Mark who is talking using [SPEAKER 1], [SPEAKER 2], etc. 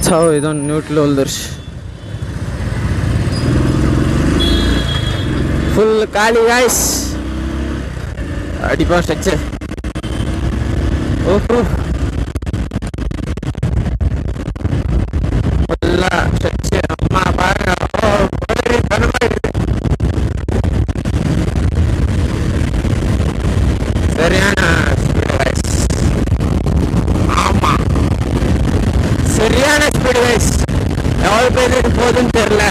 [SPEAKER 1] ಸಾವು ಇದೊಂದು ನ್ಯೂಟ್ಲ್ ಹೋಲ್ದರ್ಶ್ ಫುಲ್ ಖಾಲಿ ಗಾಯ್ಸ್ ಅಡಿಪಾ ಸ್ಟ್ರಕ್ಚರ್ ಓಹೋ ಫುಲ್ಲ ಸ್ಟ್ರಕ್ಚರ್ ಅಮ್ಮ ಬಾಗ சரியான ஆமா சரியான ஸ்பீடு கைஸ் எவ்வளவு பேருக்கு போகுதுன்னு தெரியல